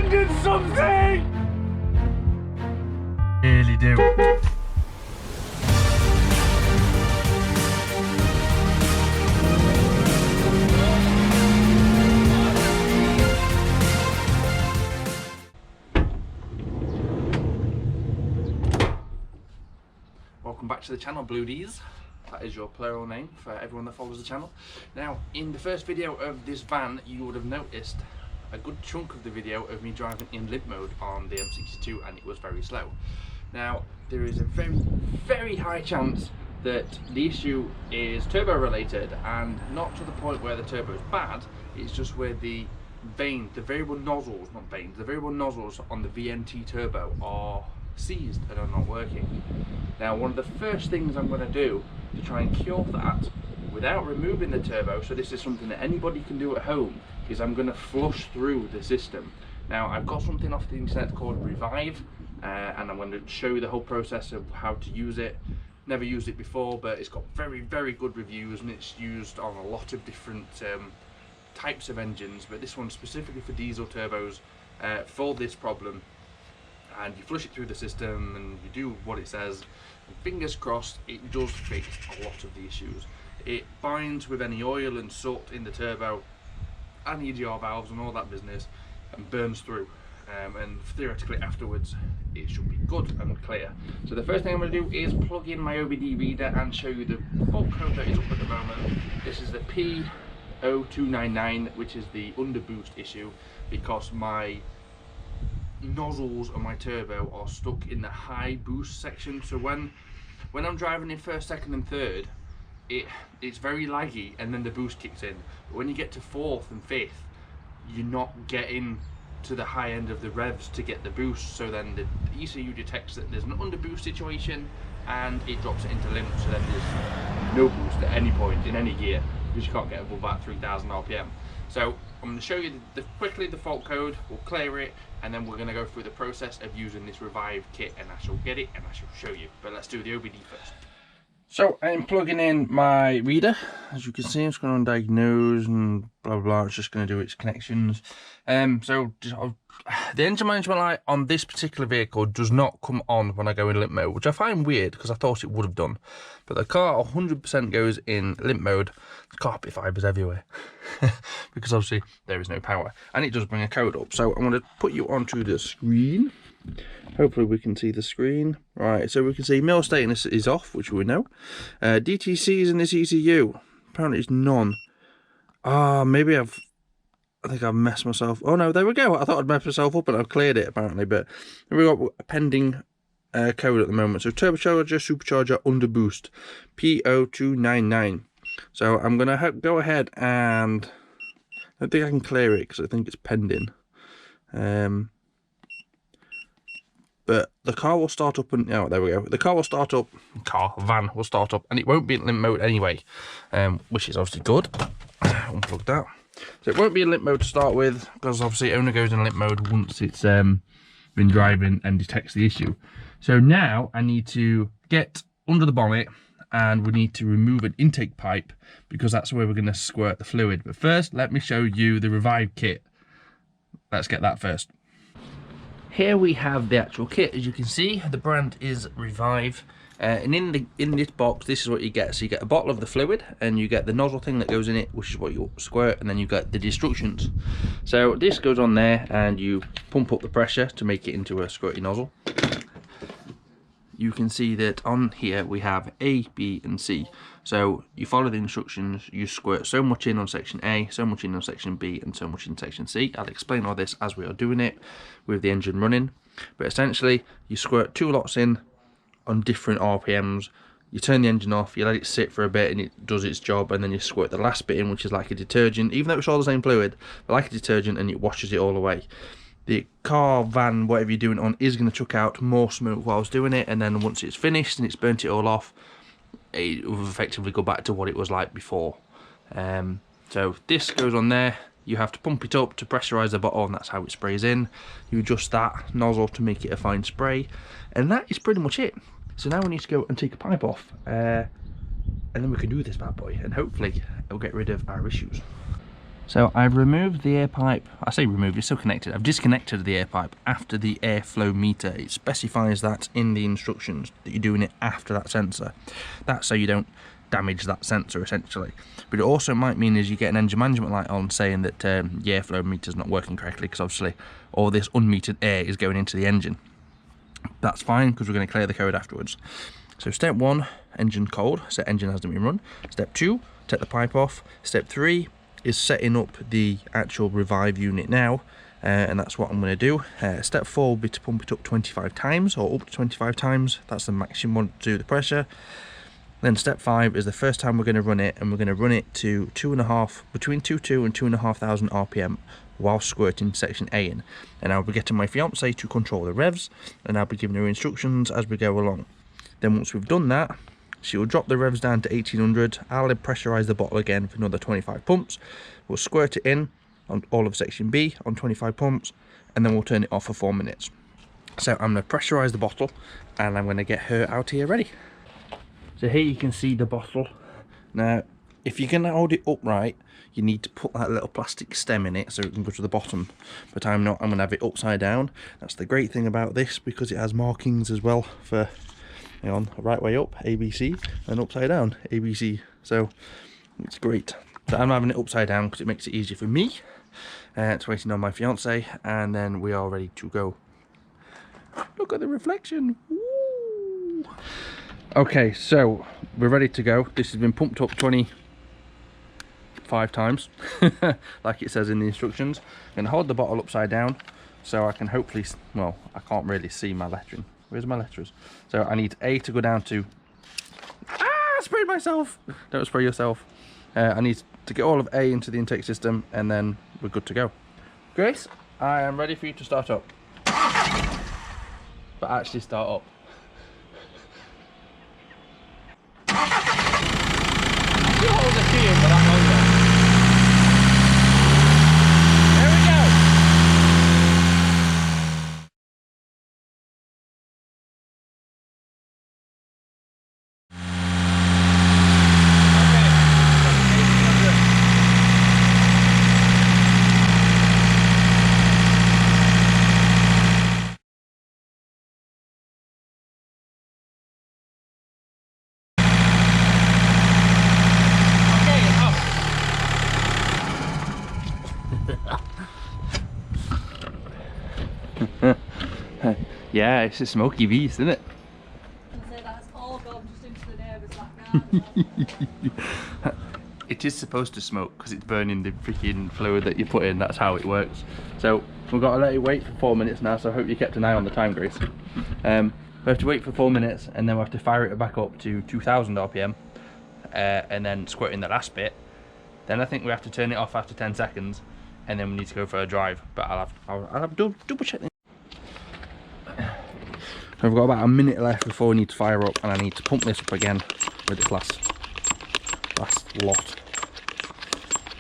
abandon something! Really do. Welcome back to the channel, Bluudys. That is your plural name for everyone that follows the channel. Now, in the first video of this van, you would have noticed a good chunk of the video of me driving in limp mode on the M62, and it was very slow. Now, there is a very, very high chance that the issue is turbo related, and not to the point where the turbo is bad. It's just where the vanes, the variable nozzles, not vanes, the variable nozzles on the VNT turbo are seized and are not working. Now, one of the first things I'm going to do to try and cure that without removing the turbo, so this is something that anybody can do at home, is I'm going to flush through the system. Now, I've got something off the internet called Revive, and I'm going to show you the whole process of how to use it. Never used it before, but it's got very, very good reviews, and it's used on a lot of different types of engines, but this one specifically for diesel turbos for this problem. And you flush it through the system and you do what it says, and fingers crossed it does fix a lot of the issues. It binds with any oil and soot in the turbo and EGR valves and all that business and burns through, and theoretically afterwards it should be good and clear. So the first thing I'm going to do is plug in my OBD reader and show you the fault code that is up at the moment. This is the P0299, which is the underboost issue, because my nozzles on my turbo are stuck in the high boost section. So when I'm driving in first, second and third, it's very laggy, and then the boost kicks in. But when you get to fourth and fifth, you're not getting to the high end of the revs to get the boost. So then the ECU detects that there's an underboost situation and it drops it into limp. So then there's no boost at any point in any gear, because you can't get above that 3000 RPM. So I'm going to show you quickly the fault code, we'll clear it, and then we're going to go through the process of using this Revive kit, and I shall get it and I shall show you. But let's do the OBD first. So I'm plugging in my reader. As you can see, it's going to undiagnose and blah blah blah. It's just going to do its connections. The engine management light on this particular vehicle does not come on when I go in limp mode, which I find weird because I thought it would have done. But the car 100% goes in limp mode. There's carpet fibres everywhere because obviously there is no power, and it does bring a code up. So I'm going to put you onto the screen. Hopefully we can see the screen. Right, so we can see mill status is off, which we know. DTCs in this ECU. Apparently it's none. Maybe I think I've messed myself. Oh no, there we go. I thought I'd messed myself up and I've cleared it apparently, but we've got a pending code at the moment. So turbocharger, supercharger, underboost, P0299. So I'm gonna go ahead and I think I can clear it because I think it's pending. But the car will start up and, oh, there we go. The car will start up, van will start up, and it won't be in limp mode anyway, which is obviously good. Unplug that. So it won't be in limp mode to start with, because obviously it only goes in limp mode once it's been driving and detects the issue. So now I need to get under the bonnet, and we need to remove an intake pipe, because that's where we're going to squirt the fluid. But first, let me show you the Revive kit. Let's get that first. Here we have the actual kit. As you can see, the brand is Revive, and in this box, this is what you get. So you get a bottle of the fluid, and you get the nozzle thing that goes in it, which is what you squirt, and then you get the instructions. So this goes on there, and you pump up the pressure to make it into a squirty nozzle. You can see that on here we have A, B and C. So you follow the instructions, you squirt so much in on section A, so much in on section B and so much in section C. I'll explain all this as we are doing it with the engine running. But essentially you squirt 2 lots in on different RPMs, you turn the engine off, you let it sit for a bit and it does its job, and then you squirt the last bit in, which is like a detergent, even though it's all the same fluid, but like a detergent, and it washes it all away. The car, van, whatever you're doing it on, is going to chuck out more smoke while I was doing it, and then once it's finished and it's burnt it all off, it will effectively go back to what it was like before. So this goes on there. You have to pump it up to pressurise the bottle, and that's how it sprays in. You adjust that nozzle to make it a fine spray, and that is pretty much it. So now we need to go and take a pipe off, and then we can do this bad boy, and hopefully it'll get rid of our issues. So I've removed the air pipe. I say removed, it's still connected. I've disconnected the air pipe after the airflow meter. It specifies that in the instructions that you're doing it after that sensor. That's so you don't damage that sensor essentially. But it also might mean is you get an engine management light on saying that the airflow meter's not working correctly, because obviously all this unmetered air is going into the engine. That's fine, because we're going to clear the code afterwards. So step 1, engine cold, so engine hasn't been run. Step 2, take the pipe off. Step 3 is setting up the actual revive unit now, and that's what I'm going to do. Step 4 will be to pump it up 25 times, or up to 25 times. That's the maximum one to do the pressure. Then step 5 is the first time we're going to run it, and we're going to run it to between 2.2 and 2,500 RPM while squirting section A in. And I'll be getting my fiance to control the revs, and I'll be giving her instructions as we go along. Then once we've done that, she will drop the revs down to 1800. I'll then pressurise the bottle again for another 25 pumps. We'll squirt it in on all of section B on 25 pumps, and then we'll turn it off for 4 minutes. So I'm going to pressurise the bottle, and I'm going to get her out here ready. So here you can see the bottle. Now, if you're going to hold it upright, you need to put that little plastic stem in it so it can go to the bottom. But I'm not, I'm going to have it upside down. That's the great thing about this, because it has markings as well for, hang on, right way up, ABC, and upside down, ABC. So it's great. So I'm having it upside down because it makes it easier for me. It's waiting on my fiance, and then we are ready to go. Look at the reflection. Woo! Okay, so we're ready to go. This has been pumped up 25 times, like it says in the instructions. I'm going to hold the bottle upside down so I can hopefully, well, I can't really see my lettering. Where's my letters? So I need A to go down to, I sprayed myself. Don't spray yourself. I need to get all of A into the intake system, and then we're good to go. Grace, I am ready for you to start up. But actually start up. You hold the key in, but I'm over. There we go. Yeah, it's a smoky beast, isn't it? I say that's all gone just into the neighbour's backyard. It is supposed to smoke because it's burning the freaking fluid that you put in. That's how it works. So we've got to let it wait for 4 minutes now, so I hope you kept an eye on the time, Grace. We have to wait for 4 minutes, and then we have to fire it back up to 2000 RPM, and then squirt in the last bit. Then I think we have to turn it off after 10 seconds, and then we need to go for a drive. But I'll have to double check. I've got about a minute left before we need to fire up, and I need to pump this up again with this last lot.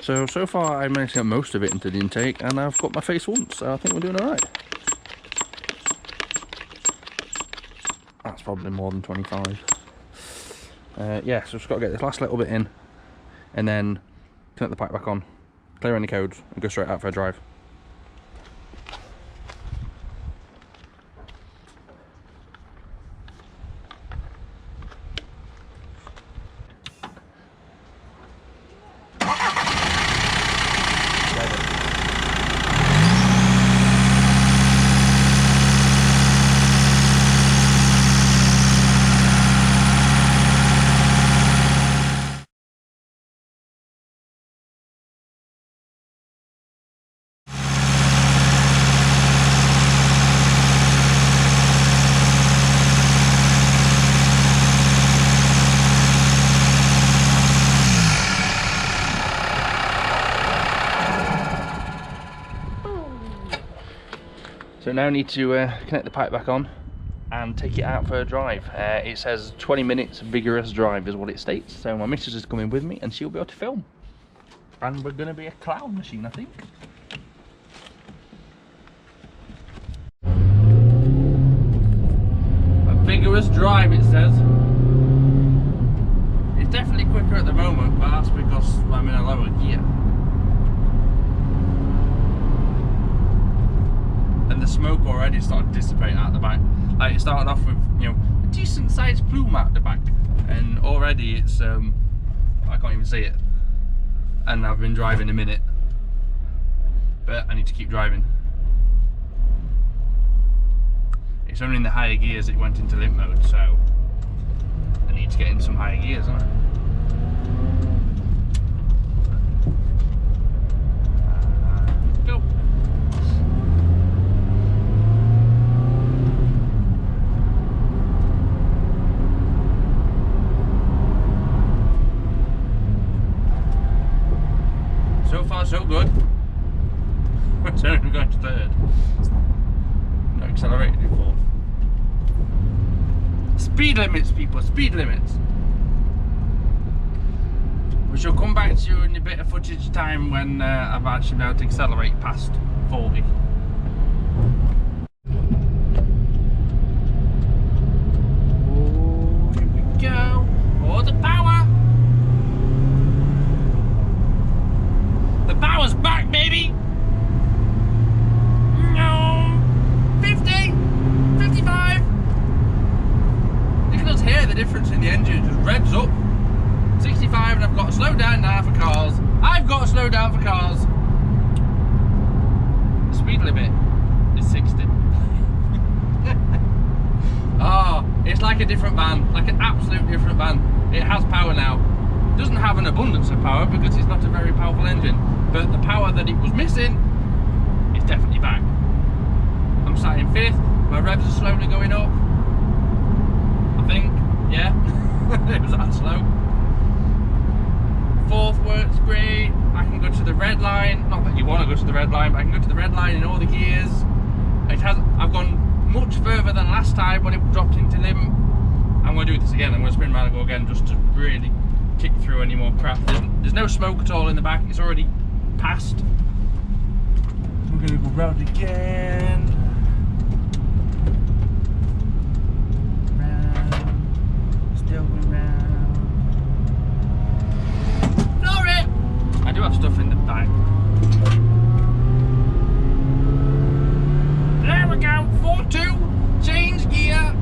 So far I managed to get most of it into the intake, and I've got my face once, so I think we're doing alright. That's probably more than 25. Yeah, so just got to get this last little bit in, and then connect the pipe back on, clear any codes, and go straight out for a drive. So now I need to connect the pipe back on and take it out for a drive. It says 20 minutes vigorous drive is what it states. So my missus is coming with me and she'll be able to film. And we're going to be a clown machine, I think. A vigorous drive, it says. It's definitely quicker at the moment, but that's because I'm in a lower gear. smoke already started to dissipate out the back. Like, it started off with, you know, a decent sized plume out the back, and already it's I can't even see it, and I've been driving a minute, but I need to keep driving. It's only in the higher gears it went into limp mode, so I need to get in some higher gears, don't I? Go. So far so good. It's only going to third. No accelerated in fourth. Speed limits, people, speed limits. We shall come back to you in a bit of footage time when I've actually been able to accelerate past 40. Oh, here we go. Oh, the power. The power's back, baby. No. 50, 55. You can just hear the difference in the engine. It just revs up. 65, and I've got to slow down now for cars. I've got to slow down for cars. The speed limit is 60. Oh, it's like a different van, like an absolute different van. It has power now. It doesn't have an abundance of power because it's not a very powerful engine, but the power that it was missing is definitely back. I'm sat in fifth. My revs are slowly going up. I think, yeah. It was that slow. Fourth works great. I can go to the red line. Not that you want to go to the red line, but I can go to the red line in all the gears. I've gone much further than last time when it dropped into limp. I'm going to do this again. I'm going to spin around and go again just to really kick through any more crap. There's no smoke at all in the back. It's already passed. We're going to go round again. Round. Still going round. I do have stuff in the back. There we go, 4-2, change gear.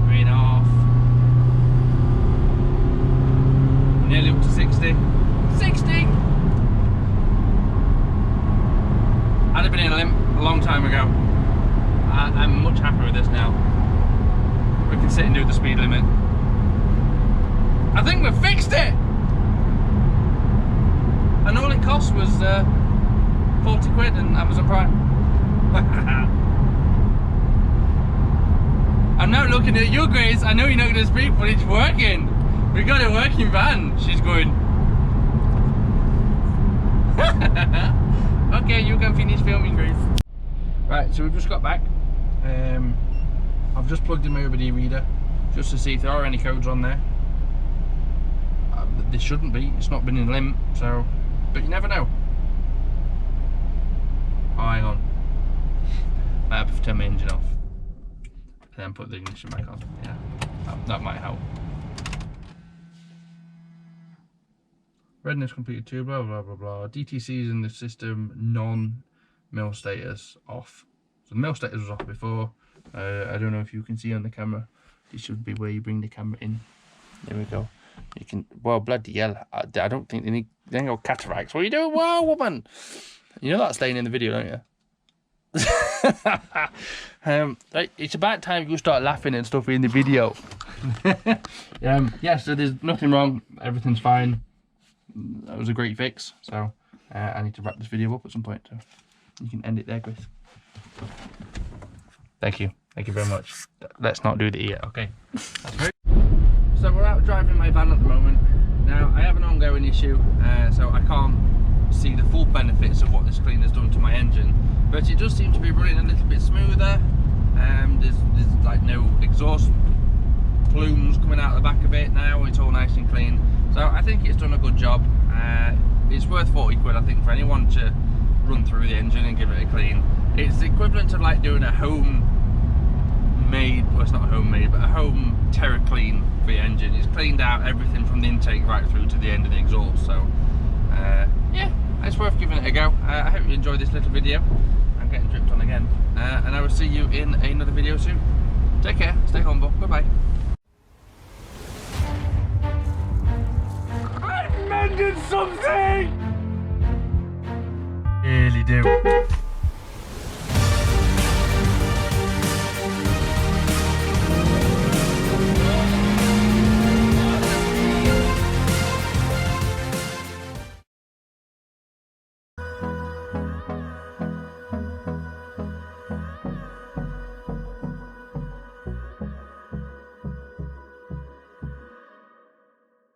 Green off. Nearly up to 60. 60! I'd have been in a limp a long time ago. I'm much happier with this now. We can sit and do the speed limit. I think we've fixed it! And all it cost was 40 quid in Amazon Prime. I'm now looking at you guys. I know you're not going to speak, but it's working. We got a working van. She's going. Okay, you can finish filming, Grace. Right, so we've just got back. I've just plugged in my OBD reader just to see if there are any codes on there. There shouldn't be, it's not been in limp, so, but you never know. Oh, hang on. I have to turn my engine off and then put the ignition back on. Yeah, that might help. Readiness completed too, blah blah blah blah. DTC's in the system, non-mill status off. So the mill status was off before. I don't know if you can see on the camera. This should be where you bring the camera in. There we go. You can, well, bloody hell, I don't think they ain't got cataracts. What are you doing? Whoa, woman! You know that's staying in the video, don't you? It's about time you start laughing and stuff in the video. Yeah, so there's nothing wrong. Everything's fine. That was a great fix. So I need to wrap this video up at some point. So you can end it there, Chris. Thank you. Thank you very much. Let's not do the ear, okay? That's great. So we're out driving my van at the moment. Now I have an ongoing issue, so I can't see the full benefits of what this cleaner's done to my engine, but it does seem to be running a little bit smoother. There's like no exhaust plumes coming out the back of it now. It's all nice and clean, so I think it's done a good job. It's worth 40 quid, I think, for anyone to run through the engine and give it a clean. It's the equivalent of like doing a homemade, well, it's not homemade, but a home Terra clean for the engine. It's cleaned out everything from the intake right through to the end of the exhaust. So yeah, it's worth giving it a go. I hope you enjoyed this little video. I'm getting dripped on again. And I will see you in another video soon. Take care, stay humble, bye bye. I've mended something! Really do.